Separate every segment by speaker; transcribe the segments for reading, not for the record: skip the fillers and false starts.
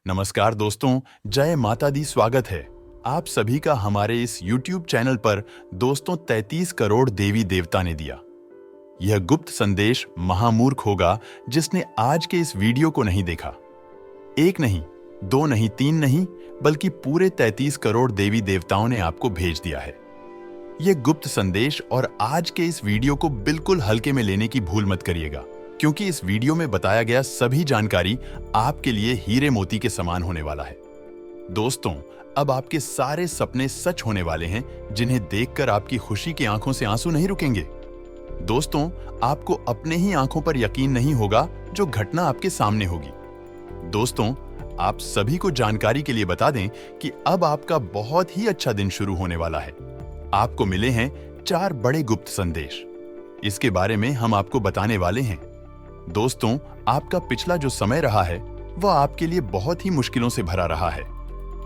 Speaker 1: नमस्कार दोस्तों, जय माता दी। स्वागत है आप सभी का हमारे इस YouTube चैनल पर। दोस्तों, 33 करोड़ देवी देवता ने दिया। यह गुप्त संदेश महामूर्ख होगा जिसने आज के इस वीडियो को नहीं देखा। एक नहीं, दो नहीं, तीन नहीं, बल्कि पूरे 33 करोड़ देवी देवताओं ने आपको भेज दिया है यह गुप्त संदेश। और आज के इस वीडियो को बिल्कुल हल्के में लेने की भूल मत करिएगा, क्योंकि इस वीडियो में बताया गया सभी जानकारी आपके लिए हीरे मोती के समान होने वाला है। दोस्तों, अब आपके सारे सपने सच होने वाले हैं, जिन्हें देखकर आपकी खुशी की आंखों से आंसू नहीं रुकेंगे। दोस्तों, आपको अपने ही आंखों पर यकीन नहीं होगा जो घटना आपके सामने होगी। दोस्तों, आप सभी को जानकारी के लिए बता दें कि अब आपका बहुत ही अच्छा दिन शुरू होने वाला है। आपको मिले हैं 4 बड़े गुप्त संदेश। इसके बारे में हम आपको बताने वाले हैं। दोस्तों, आपका पिछला जो समय रहा है वह आपके लिए बहुत ही मुश्किलों से भरा रहा है।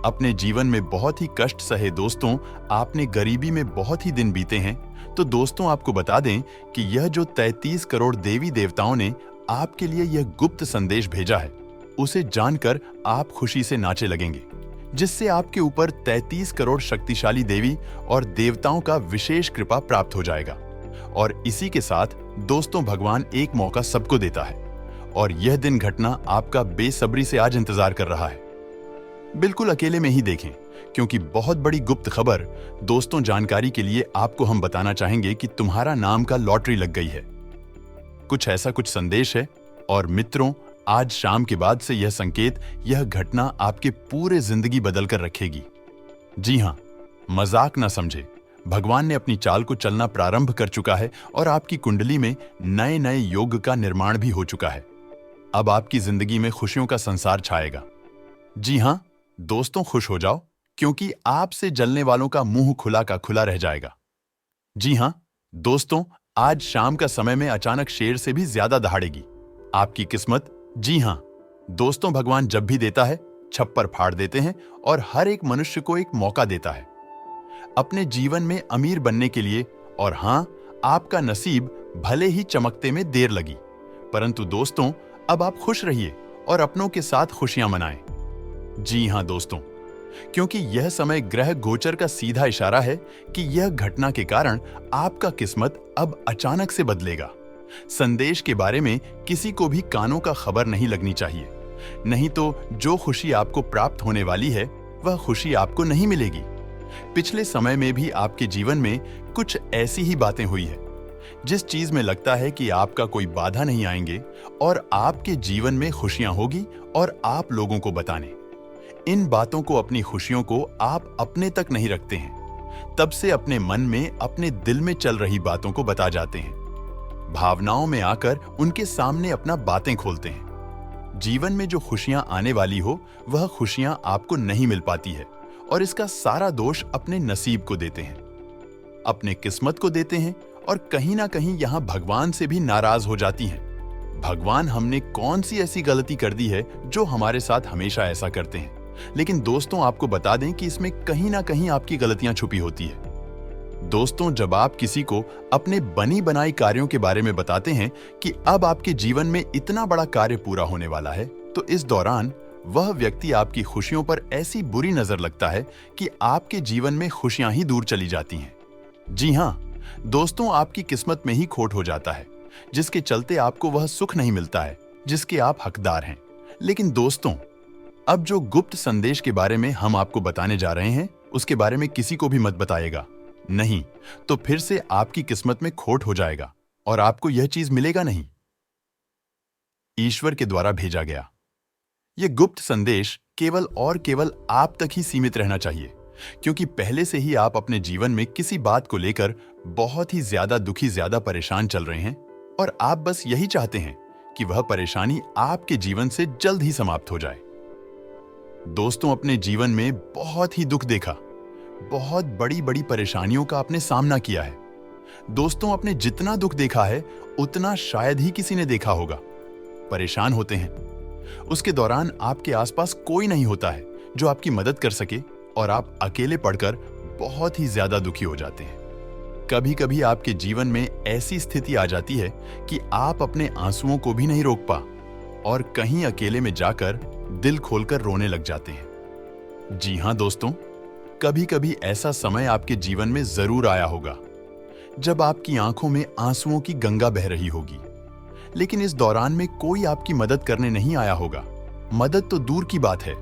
Speaker 1: अपने जीवन में बहुत ही कष्ट सहे दोस्तों, आपने गरीबी में बहुत ही दिन बीते हैं। तो दोस्तों, आपको बता दें कि यह जो 33 करोड़ देवी देवताओं ने आपके लिए यह गुप्त संदेश भेजा है, उसे जानकर आप खुशी से नाचे लगेंगे, जिससे आपके ऊपर 33 करोड़ शक्तिशाली देवी और देवताओं का विशेष कृपा प्राप्त हो जाएगा। और इसी के साथ दोस्तों, भगवान एक मौका सबको देता है और यह दिन घटना आपका बेसब्री से आज इंतजार कर रहा है। बिल्कुल अकेले में ही देखें, क्योंकि बहुत बड़ी गुप्त खबर। दोस्तों, जानकारी के लिए आपको हम बताना चाहेंगे कि तुम्हारा नाम का लॉटरी लग गई है। कुछ ऐसा कुछ संदेश है। और मित्रों, आज शाम के बाद से यह संकेत, यह घटना आपके पूरे जिंदगी बदल कर रखेगी। जी हां, मजाक ना समझे। भगवान ने अपनी चाल को चलना प्रारंभ कर चुका है और आपकी कुंडली में नए नए योग का निर्माण भी हो चुका है। अब आपकी जिंदगी में खुशियों का संसार छाएगा। जी हां दोस्तों, खुश हो जाओ, क्योंकि आपसे जलने वालों का मुंह खुला का खुला रह जाएगा। जी हां दोस्तों, आज शाम का समय में अचानक शेर से भी ज्यादा दहाड़ेगी आपकी किस्मत। जी हां दोस्तों, भगवान जब भी देता है, छप्पर फाड़ देते हैं और हर एक मनुष्य को एक मौका देता है अपने जीवन में अमीर बनने के लिए। और हां, आपका नसीब भले ही चमकते में देर लगी, परंतु दोस्तों, अब आप खुश रहिए और अपनों के साथ खुशियां मनाएं। जी हां दोस्तों, क्योंकि यह समय ग्रह गोचर का सीधा इशारा है कि यह घटना के कारण आपका किस्मत अब अचानक से बदलेगा। संदेश के बारे में किसी को भी कानों का खबर नहीं लगनी चाहिए, नहीं तो जो खुशी आपको प्राप्त होने वाली है वह खुशी आपको नहीं मिलेगी। पिछले समय में भी आपके जीवन में कुछ ऐसी ही बातें हुई है, जिस चीज में लगता है कि आपका कोई बाधा नहीं आएंगे और आपके जीवन में खुशियां होगी और आप लोगों को बताने। इन बातों को, अपनी खुशियों को आप अपने तक नहीं रखते हैं, तब से अपने मन में, अपने दिल में चल रही बातों को बता जाते हैं। भावनाओं में आकर उनके सामने अपना बातें खोलते हैं। जीवन में जो खुशियां आने वाली हो, वह खुशियां आपको नहीं मिल पाती है और इसका सारा दोष अपने नसीब को देते हैं, अपने किस्मत को देते हैं और कहीं ना कहीं यहां भगवान से भी नाराज हो जाती हैं। भगवान, हमने कौन सी ऐसी गलती कर दी है जो हमारे साथ हमेशा ऐसा करते हैं। लेकिन दोस्तों, आपको बता दें कि इसमें कहीं ना कहीं आपकी गलतियां छुपी होती है। दोस्तों, जब आप किसी को अपने बनी बनाई कार्यों के बारे में बताते हैं कि अब आपके जीवन में इतना बड़ा कार्य पूरा होने वाला है, तो इस दौरान वह व्यक्ति आपकी खुशियों पर ऐसी बुरी नजर लगता है कि आपके जीवन में खुशियां ही दूर चली जाती हैं। जी हां दोस्तों, आपकी किस्मत में ही खोट हो जाता है, जिसके चलते आपको वह सुख नहीं मिलता है जिसके आप हकदार हैं। लेकिन दोस्तों, अब जो गुप्त संदेश के बारे में हम आपको बताने जा रहे हैं, उसके बारे में किसी को भी मत बताइएगा। नहीं तो फिर से आपकी किस्मत में खोट हो जाएगा और आपको यह चीज मिलेगा नहीं। ईश्वर के द्वारा भेजा गया यह गुप्त संदेश केवल और केवल आप तक ही सीमित रहना चाहिए, क्योंकि पहले से ही आप अपने जीवन में किसी बात को लेकर बहुत ही ज्यादा दुखी, ज्यादा परेशान चल रहे हैं और आप बस यही चाहते हैं कि वह परेशानी आपके जीवन से जल्द ही समाप्त हो जाए। दोस्तों, अपने जीवन में बहुत ही दुख देखा, बहुत बड़ी बड़ी परेशानियों का आपने सामना किया है। दोस्तों, आपने जितना दुख देखा है उतना शायद ही किसी ने देखा होगा। परेशान होते हैं, उसके दौरान आपके आसपास कोई नहीं होता है जो आपकी मदद कर सके और आप अकेले पड़कर बहुत ही ज्यादा दुखी हो जाते हैं। कभी कभी आपके जीवन में ऐसी स्थिति आ जाती है कि आप अपने आंसुओं को भी नहीं रोक पा और कहीं अकेले में जाकर दिल खोलकर रोने लग जाते हैं। जी हाँ दोस्तों, कभी कभी ऐसा समय आपके जीवन में जरूर आया होगा जब आपकी आंखों में आंसुओं की गंगा बह रही होगी, लेकिन इस दौरान में कोई आपकी मदद करने नहीं आया होगा। मदद तो दूर की बात है,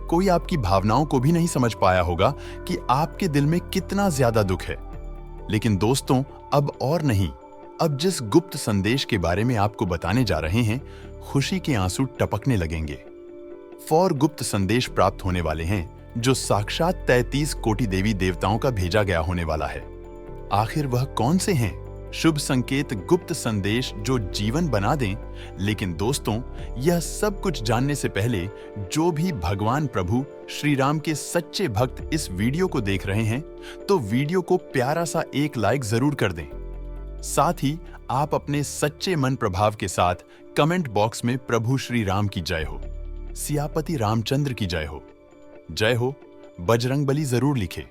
Speaker 1: कोई आपकी भावनाओं को भी नहीं समझ पाया होगा कि आपके दिल में कितना ज्यादा दुख है। लेकिन दोस्तों, अब और नहीं, अब जिस गुप्त संदेश के बारे में आपको बताने जा रहे हैं, खुशी के आंसू टपकने लगेंगे। गुप्त संदेश प्राप्त होने वाले हैं जो साक्षात 33 कोटि देवी देवताओं का भेजा गया होने वाला है। आखिर वह कौन से हैं शुभ संकेत, गुप्त संदेश जो जीवन बना दें? लेकिन दोस्तों, यह सब कुछ जानने से पहले जो भी भगवान प्रभु श्री राम के सच्चे भक्त इस वीडियो को देख रहे हैं, तो वीडियो को प्यारा सा एक लाइक जरूर कर दें। साथ ही आप अपने सच्चे मन प्रभाव के साथ कमेंट बॉक्स में प्रभु श्री राम की जय हो, सियापति रामचंद्र की जय हो, बजरंगबली जरूर लिखे।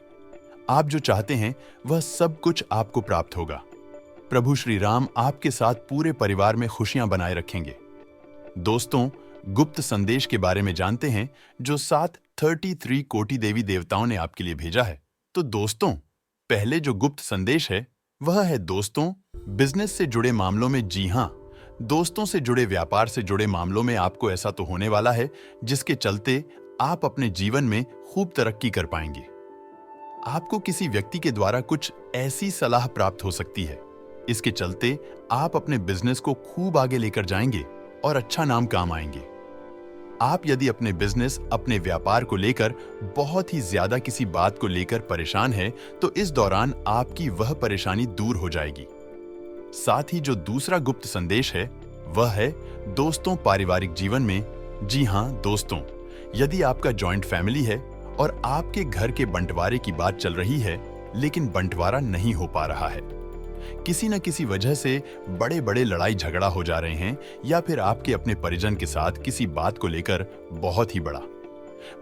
Speaker 1: आप जो चाहते हैं वह सब कुछ आपको प्राप्त होगा। प्रभु श्री राम आपके साथ पूरे परिवार में खुशियां बनाए रखेंगे। दोस्तों, गुप्त संदेश के बारे में जानते हैं जो 33 कोटि देवी देवताओं ने आपके लिए भेजा है। तो दोस्तों, पहले जो गुप्त संदेश है वह है दोस्तों, बिजनेस से जुड़े मामलों में, जी हां, दोस्तों से जुड़े, व्यापार से जुड़े मामलों में आपको ऐसा तो होने वाला है जिसके चलते आप अपने जीवन में खूब तरक्की कर पाएंगे। आपको किसी व्यक्ति के द्वारा कुछ ऐसी सलाह प्राप्त हो सकती है, इसके चलते आप अपने बिजनेस को खूब आगे लेकर जाएंगे और अच्छा नाम काम आएंगे। आप यदि अपने बिजनेस, अपने व्यापार को लेकर बहुत ही ज्यादा किसी बात को लेकर परेशान है, तो इस दौरान आपकी वह परेशानी दूर हो जाएगी। साथ ही जो दूसरा गुप्त संदेश है वह है दोस्तों, पारिवारिक जीवन में, जी हां दोस्तों, यदि आपका जॉइंट फैमिली है और आपके घर के बंटवारे की बात चल रही है, लेकिन बंटवारा नहीं हो पा रहा है, किसी न किसी वजह से बड़े बड़े लड़ाई झगड़ा हो जा रहे हैं, या फिर आपके अपने परिजन के साथ किसी बात को लेकर बहुत ही बड़ा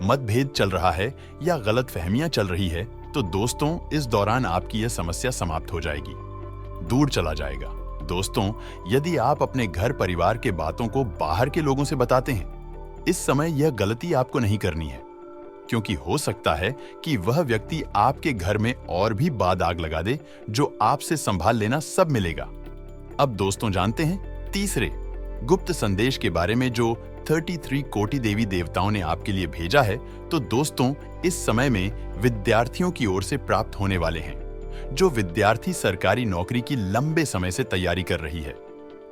Speaker 1: मतभेद चल रहा है या गलतफहमियां चल रही है, तो दोस्तों, इस दौरान आपकी यह समस्या समाप्त हो जाएगी, दूर चला जाएगा। दोस्तों, यदि आप अपने घर परिवार के बातों को बाहर के लोगों से बताते हैं, इस समय यह गलती आपको नहीं करनी है, क्योंकि हो सकता है कि वह व्यक्ति आपके घर में और भी आग लगा दे, जो आपसे संभाल लेना सब मिलेगा। अब दोस्तों, जानते हैं तीसरे गुप्त संदेश के बारे में जो 33 कोटि देवी देवताओं ने आपके लिए भेजा है। तो दोस्तों, इस समय में विद्यार्थियों की ओर से प्राप्त होने वाले हैं। जो विद्यार्थी सरकारी नौकरी की लंबे समय से तैयारी कर रही है,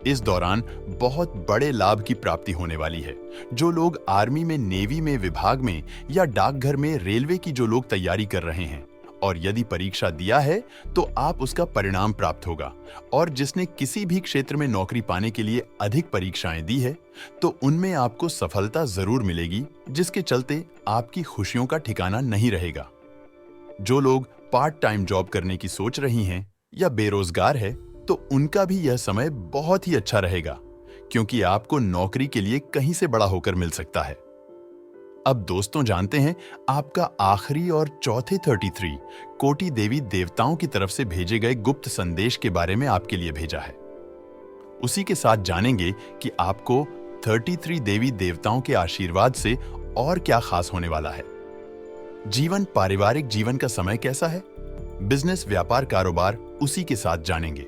Speaker 1: इस दौरान बहुत बड़े लाभ की प्राप्ति होने वाली है। जो लोग आर्मी में, नेवी में, विभाग में या डाकघर में, रेलवे की जो लोग तैयारी कर रहे हैं और यदि परीक्षा दिया है तो आप उसका परिणाम प्राप्त होगा, और जिसने किसी भी क्षेत्र में नौकरी पाने के लिए अधिक परीक्षाएं दी है, तो उनमें आपको सफलता जरूर मिलेगी, जिसके चलते आपकी खुशियों का ठिकाना नहीं रहेगा। जो लोग पार्ट टाइम जॉब करने की सोच रही हैं या बेरोजगार है, तो उनका भी यह समय बहुत ही अच्छा रहेगा, क्योंकि आपको नौकरी के लिए कहीं से बड़ा होकर मिल सकता है। अब दोस्तों, जानते हैं आपका आखिरी और चौथे 33 कोटि देवी देवताओं की तरफ से भेजे गए गुप्त संदेश के बारे में आपके लिए भेजा है। उसी के साथ जानेंगे कि आपको 33 देवी देवताओं के आशीर्वाद से और क्या खास होने वाला है। जीवन, पारिवारिक जीवन का समय कैसा है, बिजनेस, व्यापार, कारोबार, उसी के साथ जानेंगे।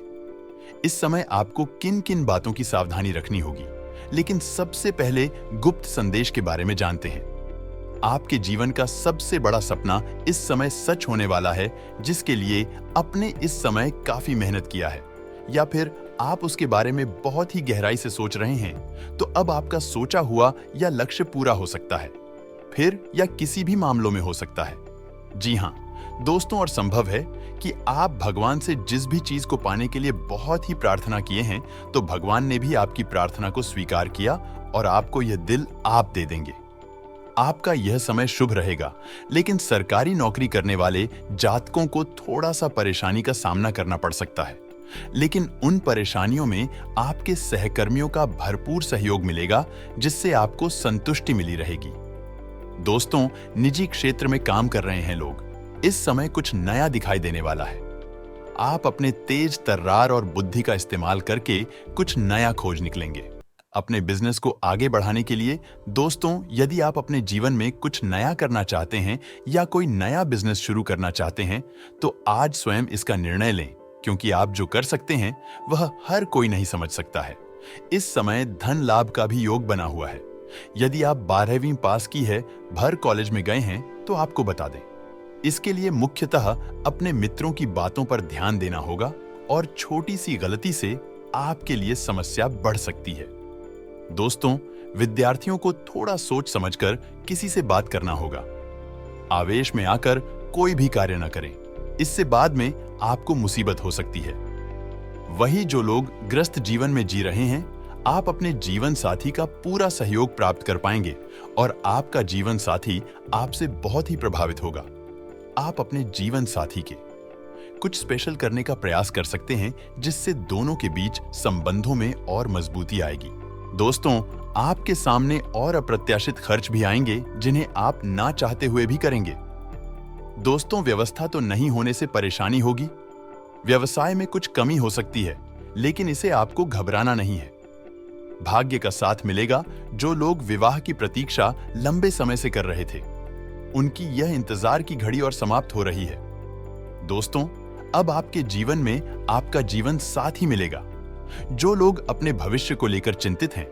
Speaker 1: इस समय आपको किन किन बातों की सावधानी रखनी होगी, लेकिन सबसे पहले गुप्त संदेश के बारे में जानते हैं। आपके जीवन का सबसे बड़ा सपना इस समय सच होने वाला है, जिसके लिए आपने इस समय काफी मेहनत किया है, या फिर आप उसके बारे में बहुत ही गहराई से सोच रहे हैं, तो अब आपका सोचा हुआ या लक्ष्य पूरा हो सकता है, फिर या किसी भी मामलों में हो सकता है। जी हां दोस्तों, और संभव है कि आप भगवान से जिस भी चीज को पाने के लिए बहुत ही प्रार्थना किए हैं, तो भगवान ने भी आपकी प्रार्थना को स्वीकार किया और आपको यह दिल आप दे देंगे। आपका यह समय शुभ रहेगा, लेकिन सरकारी नौकरी करने वाले जातकों को थोड़ा सा परेशानी का सामना करना पड़ सकता है, लेकिन उन परेशानियों में आपके सहकर्मियों का भरपूर सहयोग मिलेगा, जिससे आपको संतुष्टि मिली रहेगी। दोस्तों, निजी क्षेत्र में काम कर रहे हैं लोग, इस समय कुछ नया दिखाई देने वाला है। आप अपने तेज तर्रार और बुद्धि का इस्तेमाल करके कुछ नया खोज निकलेंगे। अपने बिजनेस को आगे बढ़ाने के लिए दोस्तों, यदि आप अपने जीवन में कुछ नया करना चाहते हैं या कोई नया बिजनेस शुरू करना चाहते हैं, तो आज स्वयं इसका निर्णय लें, क्योंकि आप जो कर सकते हैं वह हर कोई नहीं समझ सकता है। इस समय धन लाभ का भी योग बना हुआ है। यदि आप 12वीं पास की है, भर कॉलेज में गए हैं, तो आपको बता दें, इसके लिए मुख्यतः अपने मित्रों की बातों पर ध्यान देना होगा और छोटी सी गलती से आपके लिए समस्या बढ़ सकती है। दोस्तों, विद्यार्थियों को थोड़ा सोच समझकर किसी से बात करना होगा। आवेश में आकर कोई भी कार्य न करें, इससे बाद में आपको मुसीबत हो सकती है। वही जो लोग ग्रस्त जीवन में जी रहे हैं, आप अपने जीवन साथी का पूरा सहयोग प्राप्त कर पाएंगे और आपका जीवन साथी आपसे बहुत ही प्रभावित होगा। आप अपने जीवन साथी के कुछ स्पेशल करने का प्रयास कर सकते हैं, जिससे दोनों के बीच संबंधों में और मजबूती आएगी। दोस्तों, आपके सामने और अप्रत्याशित खर्च भी आएंगे, जिन्हें आप ना चाहते हुए भी करेंगे। दोस्तों, व्यवस्था तो नहीं होने से परेशानी होगी। व्यवसाय में कुछ कमी हो सकती है, लेकिन इसे आपको घबराना नहीं है। भाग्य का साथ मिलेगा। जो लोग विवाह की प्रतीक्षा लंबे समय से कर रहे थे, उनकी यह इंतजार की घड़ी और समाप्त हो रही है। दोस्तों, अब आपके जीवन में आपका जीवन साथी मिलेगा। जो लोग अपने भविष्य को लेकर चिंतित हैं,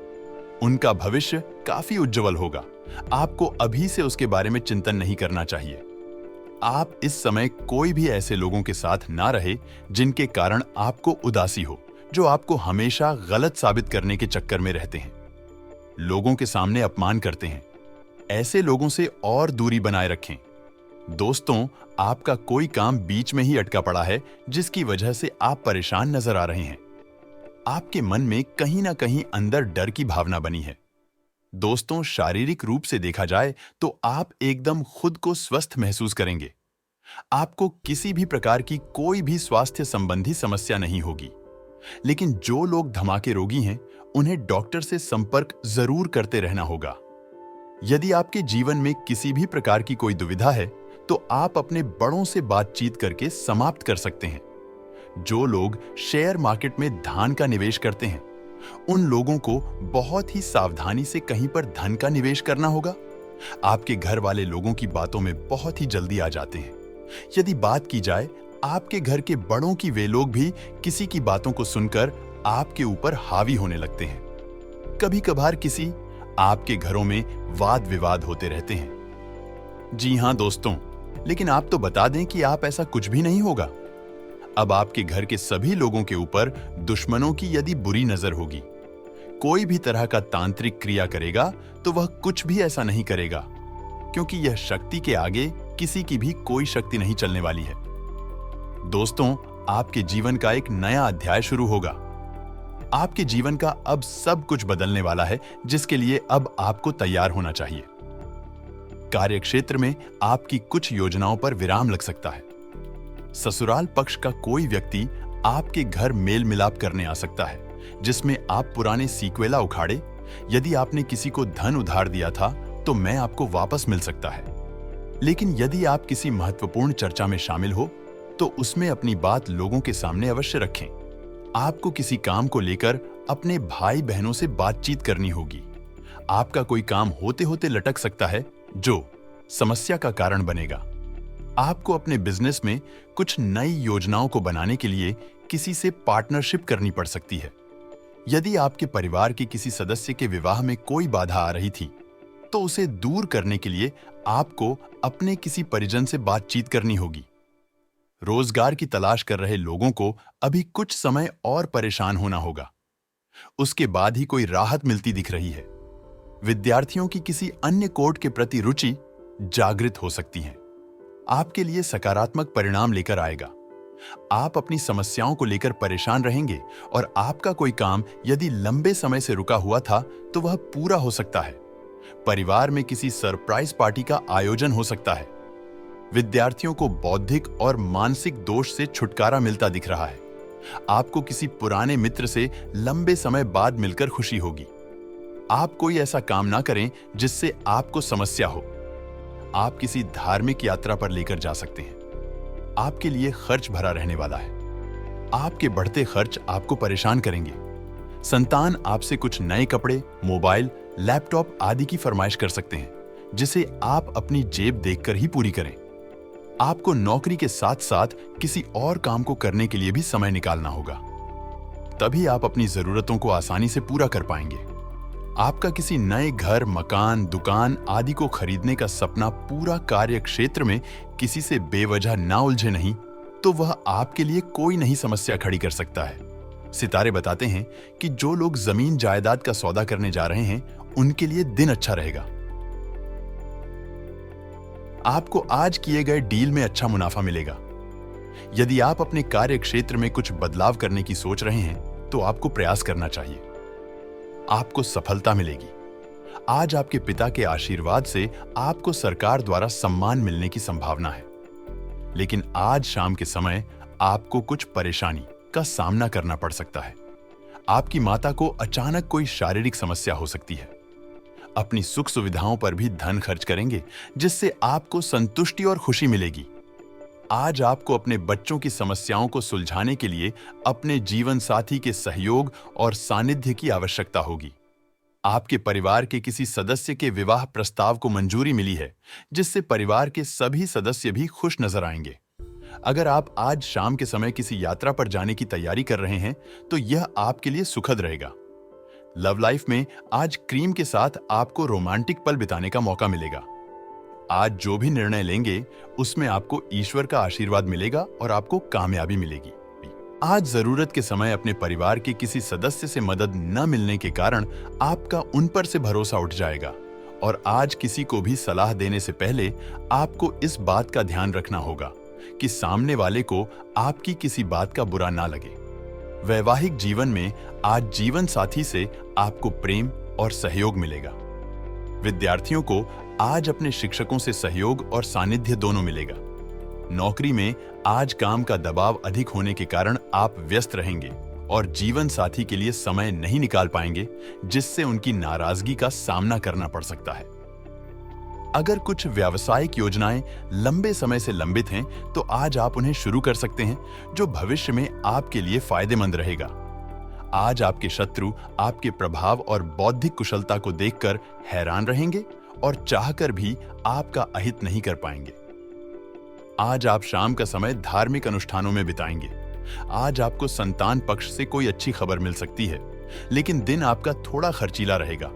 Speaker 1: उनका भविष्य काफी उज्जवल होगा। आपको अभी से उसके बारे में चिंतन नहीं करना चाहिए। आप इस समय कोई भी ऐसे लोगों के साथ ना रहे जिनके कारण आपको उदासी हो, जो आपको हमेशा गलत साबित करने के चक्कर में रहते हैं, लोगों के सामने अपमान करते हैं। ऐसे लोगों से और दूरी बनाए रखें। दोस्तों, आपका कोई काम बीच में ही अटका पड़ा है, जिसकी वजह से आप परेशान नजर आ रहे हैं। आपके मन में कहीं ना कहीं अंदर डर की भावना बनी है। दोस्तों, शारीरिक रूप से देखा जाए तो आप एकदम खुद को स्वस्थ महसूस करेंगे। आपको किसी भी प्रकार की कोई भी स्वास्थ्य संबंधी समस्या नहीं होगी। लेकिन जो लोग धमाके रोगी हैं, उन्हें डॉक्टर से संपर्क जरूर करते रहना होगा। यदि आपके जीवन में किसी भी प्रकार की कोई दुविधा है, तो आप अपने बड़ों से बातचीत करके समाप्त कर सकते हैं। जो लोग शेयर मार्केट में धन का निवेश करते हैं, उन लोगों को बहुत ही सावधानी से कहीं पर धन का निवेश करना होगा। आपके घर वाले लोगों की बातों में बहुत ही जल्दी आ जाते हैं। यदि बात की जाए आपके घर के बड़ों की, वे लोग भी किसी की बातों को सुनकर आपके ऊपर हावी होने लगते हैं। कभी कभार किसी आपके घरों में वाद विवाद होते रहते हैं। जी हां दोस्तों, लेकिन आप तो बता दें कि आप ऐसा कुछ भी नहीं होगा। अब आपके घर के सभी लोगों के ऊपर दुश्मनों की यदि बुरी नजर होगी, कोई भी तरह का तांत्रिक क्रिया करेगा तो वह कुछ भी ऐसा नहीं करेगा, क्योंकि यह शक्ति के आगे किसी की भी कोई शक्ति नहीं चलने वाली है। दोस्तों, आपके जीवन का एक नया अध्याय शुरू होगा। आपके जीवन का अब सब कुछ बदलने वाला है, जिसके लिए अब आपको तैयार होना चाहिए। कार्यक्षेत्र में आपकी कुछ योजनाओं पर विराम लग सकता है। ससुराल पक्ष का कोई व्यक्ति आपके घर मेल मिलाप करने आ सकता है, जिसमें आप पुराने सीक्वेला उखाड़े। यदि आपने किसी को धन उधार दिया था, तो मैं आपको वापस मिल सकता है। लेकिन यदि आप किसी महत्वपूर्ण चर्चा में शामिल हो, तो उसमें अपनी बात लोगों के सामने अवश्य रखें। आपको किसी काम को लेकर अपने भाई बहनों से बातचीत करनी होगी। आपका कोई काम होते होते लटक सकता है, जो समस्या का कारण बनेगा। आपको अपने बिजनेस में कुछ नई योजनाओं को बनाने के लिए किसी से पार्टनरशिप करनी पड़ सकती है। यदि आपके परिवार के किसी सदस्य के विवाह में कोई बाधा आ रही थी, तो उसे दूर करने के लिए आपको अपने किसी परिजन से बातचीत करनी होगी। रोजगार की तलाश कर रहे लोगों को अभी कुछ समय और परेशान होना होगा। उसके बाद ही कोई राहत मिलती दिख रही है। विद्यार्थियों की किसी अन्य कोर्ट के प्रति रुचि जागृत हो सकती है। आपके लिए सकारात्मक परिणाम लेकर आएगा। आप अपनी समस्याओं को लेकर परेशान रहेंगे और आपका कोई काम यदि लंबे समय से रुका हुआ था, तो वह पूरा हो सकता है। परिवार में किसी सरप्राइज पार्टी का आयोजन हो सकता है। विद्यार्थियों को बौद्धिक और मानसिक दोष से छुटकारा मिलता दिख रहा है। आपको किसी पुराने मित्र से लंबे समय बाद मिलकर खुशी होगी। आप कोई ऐसा काम ना करें जिससे आपको समस्या हो। आप किसी धार्मिक यात्रा पर लेकर जा सकते हैं। आपके लिए खर्च भरा रहने वाला है। आपके बढ़ते खर्च आपको परेशान करेंगे। संतान आपसे कुछ नए कपड़े, मोबाइल, लैपटॉप आदि की फरमाइश कर सकते हैं, जिसे आप अपनी जेब देखकर ही पूरी करें। आपको नौकरी के साथ साथ किसी और काम को करने के लिए भी समय निकालना होगा। तभी आप अपनी जरूरतों को आसानी से पूरा कर पाएंगे। आपका किसी नए घर, मकान, दुकान आदि को खरीदने का सपना पूरा कार्य क्षेत्र में किसी से बेवजह ना उलझे नहीं, तो वह आपके लिए कोई नई समस्या खड़ी कर सकता है। सितारे बताते हैं कि जो लोग जमीन जायदाद का सौदा करने जा रहे हैं, उनके लिए दिन अच्छा रहेगा। आपको आज किए गए डील में अच्छा मुनाफा मिलेगा। यदि आप अपने कार्य क्षेत्र में कुछ बदलाव करने की सोच रहे हैं, तो आपको प्रयास करना चाहिए। आपको सफलता मिलेगी। आज आपके पिता के आशीर्वाद से आपको सरकार द्वारा सम्मान मिलने की संभावना है। लेकिन आज शाम के समय आपको कुछ परेशानी का सामना करना पड़ सकता है। आपकी माता को अचानक कोई शारीरिक समस्या हो सकती है। अपनी सुख सुविधाओं पर भी धन खर्च करेंगे, जिससे आपको संतुष्टि और खुशी मिलेगी। आज आपको अपने बच्चों की समस्याओं को सुलझाने के लिए अपने जीवन साथी के सहयोग और सानिध्य की आवश्यकता होगी। आपके परिवार के किसी सदस्य के विवाह प्रस्ताव को मंजूरी मिली है, जिससे परिवार के सभी सदस्य भी खुश नजर आएंगे। अगर आप आज शाम के समय किसी यात्रा पर जाने की तैयारी कर रहे हैं, तो यह आपके लिए सुखद रहेगा। लव लाइफ में आज क्रीम के साथ आपको रोमांटिक पल बिताने का मौका मिलेगा। आज जो भी निर्णय लेंगे, उसमें आपको ईश्वर का आशीर्वाद मिलेगा और आपको कामयाबी मिलेगी। आज जरूरत के समय अपने परिवार के किसी सदस्य से मदद न मिलने के कारण आपका उन पर से भरोसा उठ जाएगा, और आज किसी को भी सलाह देने से पहले आपको इस बात का ध्यान रखना होगा कि सामने वाले को आपकी किसी बात का बुरा ना लगे। वैवाहिक जीवन में आज जीवन साथी से आपको प्रेम और सहयोग मिलेगा। विद्यार्थियों को आज अपने शिक्षकों से सहयोग और सानिध्य दोनों मिलेगा। नौकरी में आज काम का दबाव अधिक होने के कारण आप व्यस्त रहेंगे और जीवन साथी के लिए समय नहीं निकाल पाएंगे, जिससे उनकी नाराजगी का सामना करना पड़ सकता है। अगर कुछ व्यावसायिक योजनाएं लंबे समय से लंबित हैं, तो आज आप उन्हें शुरू कर सकते हैं, जो भविष्य में आपके लिए फायदेमंद रहेगा। आज आपके शत्रु आपके प्रभाव और बौद्धिक कुशलता को देखकर हैरान रहेंगे और चाहकर भी आपका अहित नहीं कर पाएंगे। आज आप शाम का समय धार्मिक अनुष्ठानों में बिताएंगे। आज आपको संतान पक्ष से कोई अच्छी खबर मिल सकती है, लेकिन दिन आपका थोड़ा खर्चीला रहेगा।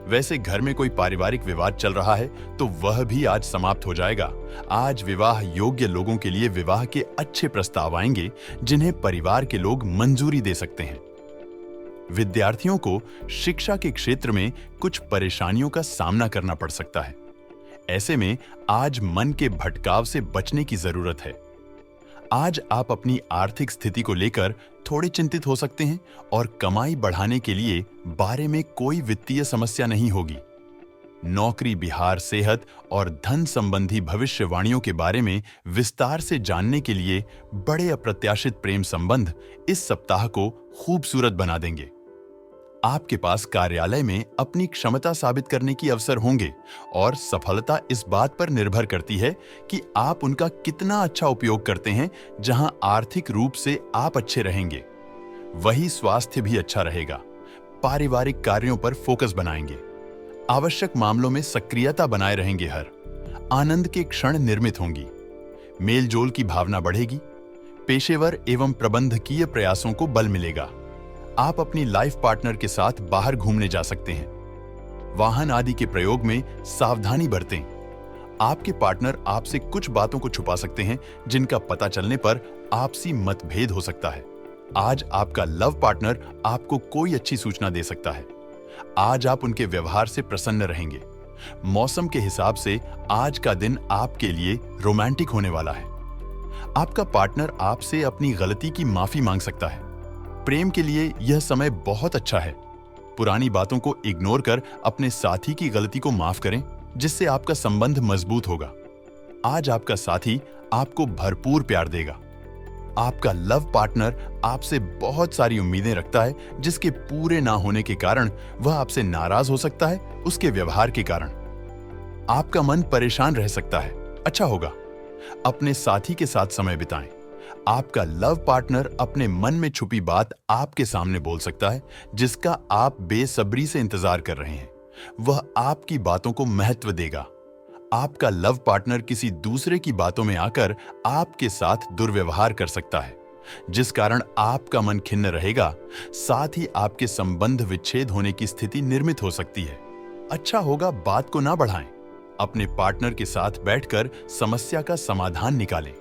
Speaker 1: वैसे घर में कोई पारिवारिक विवाद चल रहा है, तो वह भी आज समाप्त हो जाएगा। आज विवाह योग्य लोगों के लिए विवाह के अच्छे प्रस्ताव आएंगे, जिन्हें परिवार के लोग मंजूरी दे सकते हैं। विद्यार्थियों को शिक्षा के क्षेत्र में कुछ परेशानियों का सामना करना पड़ सकता है। ऐसे में आज मन के भटकाव से बचने की जरूरत है। आज आप अपनी आर्थिक स्थिति को लेकर थोड़े चिंतित हो सकते हैं और कमाई बढ़ाने के लिए बारे में कोई वित्तीय समस्या नहीं होगी। नौकरी, बिहार, सेहत और धन संबंधी भविष्यवाणियों के बारे में विस्तार से जानने के लिए बड़े अप्रत्याशित प्रेम संबंध इस सप्ताह को खूबसूरत बना देंगे। आपके पास कार्यालय में अपनी क्षमता साबित करने की अवसर होंगे, और सफलता इस बात पर निर्भर करती है कि आप उनका कितना अच्छा उपयोग करते हैं। जहां आर्थिक रूप से आप अच्छे रहेंगे, वही स्वास्थ्य भी अच्छा रहेगा। पारिवारिक कार्यों पर फोकस बनाएंगे। आवश्यक मामलों में सक्रियता बनाए रहेंगे। हर आनंद के क्षण निर्मित होंगी। मेलजोल की भावना बढ़ेगी। पेशेवर एवं प्रबंधकीय प्रयासों को बल मिलेगा। आप अपनी लाइफ पार्टनर के साथ बाहर घूमने जा सकते हैं। वाहन आदि के प्रयोग में सावधानी बरतें। आपके पार्टनर आपसे कुछ बातों को छुपा सकते हैं, जिनका पता चलने पर आपसी मतभेद हो सकता है। आज आपका लव पार्टनर आपको कोई अच्छी सूचना दे सकता है। आज आप उनके व्यवहार से प्रसन्न रहेंगे। मौसम के हिसाब से आज का दिन आपके लिए रोमांटिक होने वाला है। आपका पार्टनर आपसे अपनी गलती की माफी मांग सकता है। प्रेम के लिए यह समय बहुत अच्छा है। पुरानी बातों को इग्नोर कर अपने साथी की गलती को माफ करें, जिससे आपका संबंध मजबूत होगा। आज आपका साथी आपको भरपूर प्यार देगा। आपका लव पार्टनर आपसे बहुत सारी उम्मीदें रखता है, जिसके पूरे ना होने के कारण वह आपसे नाराज हो सकता है। उसके व्यवहार के कारण आपका मन परेशान रह सकता है। अच्छा होगा अपने साथी के साथ समय बिताएं। आपका लव पार्टनर अपने मन में छुपी बात आपके सामने बोल सकता है, जिसका आप बेसब्री से इंतजार कर रहे हैं। वह आपकी बातों को महत्व देगा। आपका लव पार्टनर किसी दूसरे की बातों में आकर आपके साथ दुर्व्यवहार कर सकता है, जिस कारण आपका मन खिन्न रहेगा। साथ ही आपके संबंध विच्छेद होने की स्थिति निर्मित हो सकती है। अच्छा होगा बात को ना बढ़ाएं। अपने पार्टनर के साथ बैठकर समस्या का समाधान निकालें।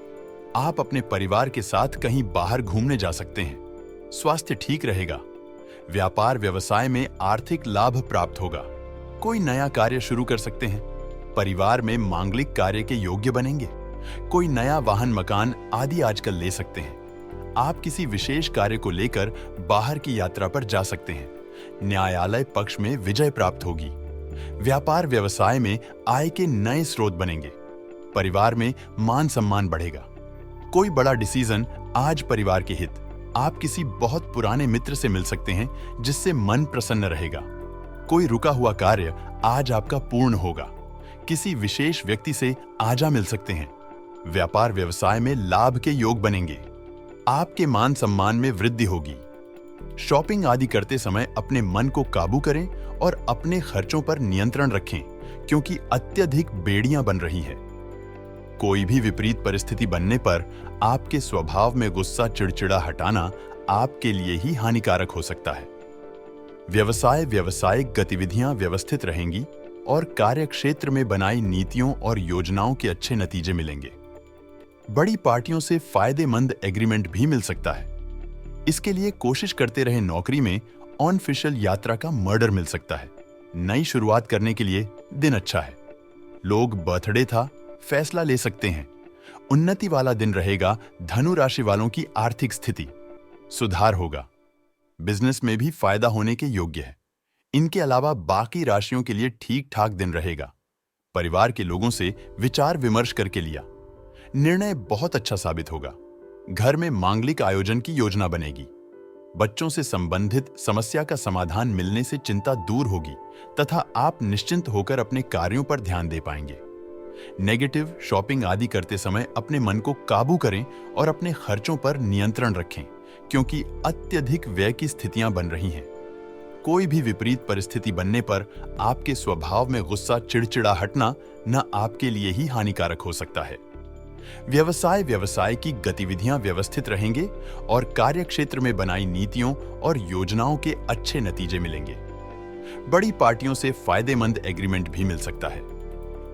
Speaker 1: आप अपने परिवार के साथ कहीं बाहर घूमने जा सकते हैं। स्वास्थ्य ठीक रहेगा। व्यापार व्यवसाय में आर्थिक लाभ प्राप्त होगा। कोई नया कार्य शुरू कर सकते हैं। परिवार में मांगलिक कार्य के योग्य बनेंगे। कोई नया वाहन मकान आदि आजकल ले सकते हैं। आप किसी विशेष कार्य को लेकर बाहर की यात्रा पर जा सकते हैं। न्यायालय पक्ष में विजय प्राप्त होगी। व्यापार व्यवसाय में आय के नए स्रोत बनेंगे। परिवार में मान सम्मान बढ़ेगा। कोई बड़ा डिसीजन आज परिवार के हित। आप किसी बहुत पुराने मित्र से मिल सकते हैं, जिससे मन प्रसन्न रहेगा। कोई रुका हुआ कार्य आज आपका पूर्ण होगा। किसी विशेष व्यक्ति से आजा मिल सकते हैं। व्यापार व्यवसाय में लाभ के योग बनेंगे। आपके मान सम्मान में वृद्धि होगी। शॉपिंग आदि करते समय अपने मन को काबू करें और अपने खर्चों पर नियंत्रण रखें, क्योंकि अत्यधिक बेड़ियां बन रही हैं। कोई भी विपरीत परिस्थिति बनने पर आपके स्वभाव में गुस्सा चिड़चिड़ा हटाना आपके लिए ही हानिकारक हो सकता है। व्यावसायिक गतिविधियां व्यवस्थित रहेंगी और कार्यक्षेत्र में बनाई नीतियों और योजनाओं के अच्छे नतीजे मिलेंगे। बड़ी पार्टियों से फायदेमंद एग्रीमेंट भी मिल सकता है। इसके लिए कोशिश करते रहे नौकरी में ऑनऑफिशियल यात्रा का मर्डर मिल सकता है। नई शुरुआत करने के लिए दिन अच्छा है। लोग बर्थडे था, फैसला ले सकते हैं। उन्नति वाला दिन रहेगा। धनु राशि वालों की आर्थिक स्थिति सुधार होगा। बिजनेस में भी फायदा होने के योग्य है। इनके अलावा बाकी राशियों के लिए ठीक ठाक दिन रहेगा। परिवार के लोगों से विचार विमर्श करके लिया निर्णय बहुत अच्छा साबित होगा। घर में मांगलिक आयोजन की योजना बनेगी। बच्चों से संबंधित समस्या का समाधान मिलने से चिंता दूर होगी तथा आप निश्चिंत होकर अपने कार्यों पर ध्यान दे पाएंगे। नेगेटिव शॉपिंग आदि करते समय अपने मन को काबू करें और अपने खर्चों पर नियंत्रण रखें, क्योंकि अत्यधिक व्यय की स्थितियां बन रही हैं। कोई भी विपरीत परिस्थिति बनने पर आपके स्वभाव में गुस्सा चिड़चिड़ा हटना न आपके लिए ही हानिकारक हो सकता है। व्यवसाय की गतिविधियां व्यवस्थित रहेंगे और कार्यक्षेत्र में बनाई नीतियों और योजनाओं के अच्छे नतीजे मिलेंगे। बड़ी पार्टियों से फायदेमंद एग्रीमेंट भी मिल सकता है।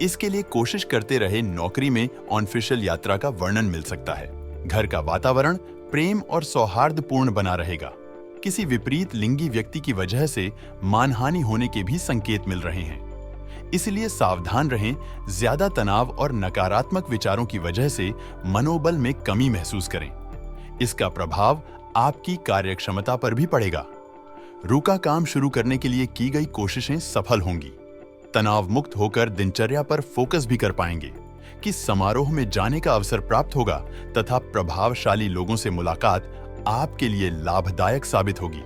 Speaker 1: इसके लिए कोशिश करते रहे नौकरी में ऑनऑफिशियल यात्रा का वर्णन मिल सकता है। घर का वातावरण प्रेम और सौहार्दपूर्ण बना रहेगा। किसी विपरीत लिंगी व्यक्ति की वजह से मानहानि होने के भी संकेत मिल रहे हैं। इसलिए सावधान रहें। ज्यादा तनाव और नकारात्मक विचारों की वजह से मनोबल में कमी महसूस करें। इसका प्रभाव आपकी कार्यक्षमता पर भी पड़ेगा। रुका काम शुरू करने के लिए की गई कोशिशें सफल होंगी। तनाव मुक्त होकर दिनचर्या पर फोकस भी कर पाएंगे। कि समारोह में जाने का अवसर प्राप्त होगा तथा प्रभावशाली लोगों से मुलाकात आपके लिए लाभदायक साबित होगी।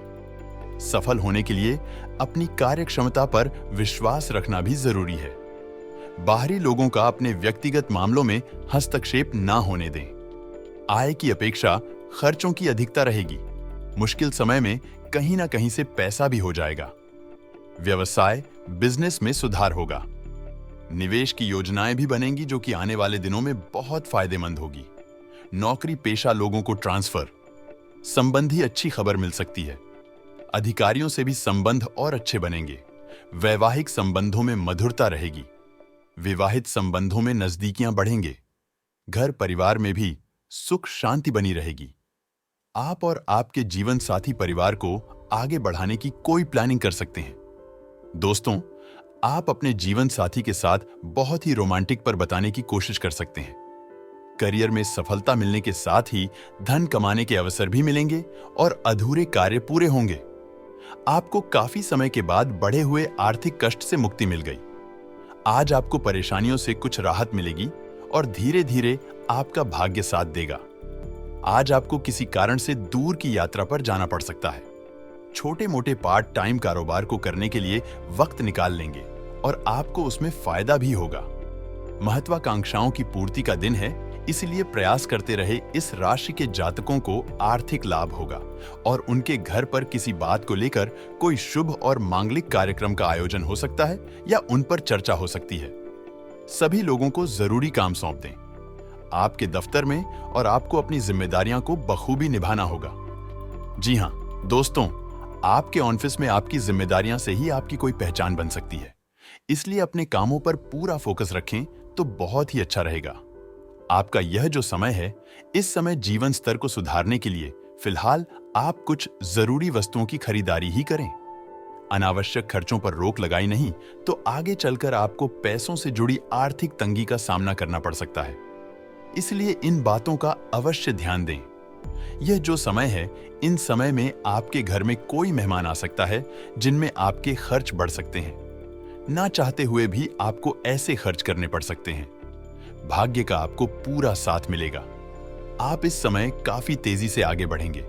Speaker 1: सफल होने के लिए अपनी कार्यक्षमता पर विश्वास रखना भी जरूरी है। बाहरी लोगों का अपने व्यक्तिगत मामलों में हस्तक्षेप ना होने दें। आय की अपेक्षा खर्चों की अधिकता रहेगी। मुश्किल समय में कहीं ना कहीं से पैसा भी हो जाएगा। व्यवसाय बिजनेस में सुधार होगा। निवेश की योजनाएं भी बनेंगी, जो कि आने वाले दिनों में बहुत फायदेमंद होगी। नौकरी पेशा लोगों को ट्रांसफर संबंधी अच्छी खबर मिल सकती है। अधिकारियों से भी संबंध और अच्छे बनेंगे। वैवाहिक संबंधों में मधुरता रहेगी। विवाहित संबंधों में नजदीकियां बढ़ेंगे। घर परिवार में भी सुख शांति बनी रहेगी। आप और आपके जीवन साथी परिवार को आगे बढ़ाने की कोई प्लानिंग कर सकते हैं। दोस्तों, आप अपने जीवन साथी के साथ बहुत ही रोमांटिक पर बताने की कोशिश कर सकते हैं। करियर में सफलता मिलने के साथ ही धन कमाने के अवसर भी मिलेंगे और अधूरे कार्य पूरे होंगे। आपको काफी समय के बाद बढ़े हुए आर्थिक कष्ट से मुक्ति मिल गई। आज आपको परेशानियों से कुछ राहत मिलेगी और धीरे धीरे आपका भाग्य साथ देगा। आज आपको किसी कारण से दूर की यात्रा पर जाना पड़ सकता है। छोटे मोटे पार्ट टाइम कारोबार को करने के लिए वक्त निकाल लेंगे और आपको उसमें फायदा भी होगा। महत्वाकांक्षाओं की पूर्ति का दिन है, इसलिए प्रयास करते रहे इस राशि के जातकों को आर्थिक लाभ होगा और उनके घर पर किसी बात को लेकर कोई शुभ और मांगलिक कार्यक्रम का आयोजन हो सकता है या उन पर चर्चा हो सकती है। सभी लोगों को जरूरी काम सौंप दें आपके दफ्तर में और आपको अपनी जिम्मेदारियां को बखूबी निभाना होगा। जी हाँ दोस्तों, आपके ऑफिस में आपकी जिम्मेदारियां से ही आपकी कोई पहचान बन सकती है, इसलिए अपने कामों पर पूरा फोकस रखें तो बहुत ही अच्छा रहेगा। आपका यह जो समय है, इस समय जीवन स्तर को सुधारने के लिए फिलहाल आप कुछ जरूरी वस्तुओं की खरीदारी ही करें। अनावश्यक खर्चों पर रोक लगाई नहीं तो आगे चलकर आपको पैसों से जुड़ी आर्थिक तंगी का सामना करना पड़ सकता है, इसलिए इन बातों का अवश्य ध्यान दें। यह जो समय है, इन समय में आपके घर में कोई मेहमान आ सकता है जिनमें आपके खर्च बढ़ सकते हैं। ना चाहते हुए भी आपको ऐसे खर्च करने पड़ सकते हैं। भाग्य का आपको पूरा साथ मिलेगा। आप इस समय काफी तेजी से आगे बढ़ेंगे।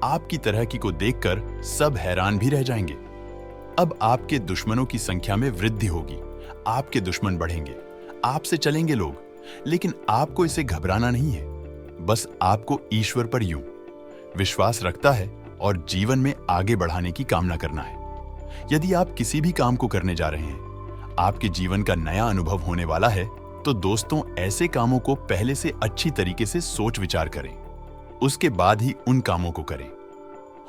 Speaker 1: आपकी तरह की को देखकर सब हैरान भी रह जाएंगे। अब आपके दुश्मनों की संख्या में वृद्धि होगी। आपके दुश्मन बढ़ेंगे, आपसे चलेंगे लोग, लेकिन आपको इसे घबराना नहीं है। बस आपको ईश्वर पर यूं विश्वास रखता है और जीवन में आगे बढ़ाने की कामना करना है। यदि आप किसी भी काम को करने जा रहे हैं, आपके जीवन का नया अनुभव होने वाला है, तो दोस्तों ऐसे कामों को पहले से अच्छी तरीके से सोच विचार करें, उसके बाद ही उन कामों को करें।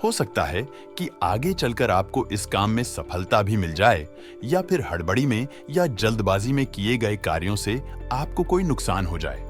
Speaker 1: हो सकता है कि आगे चलकर आपको इस काम में सफलता भी मिल जाए या फिर हड़बड़ी में या जल्दबाजी में किए गए कार्यों से आपको कोई नुकसान हो जाए।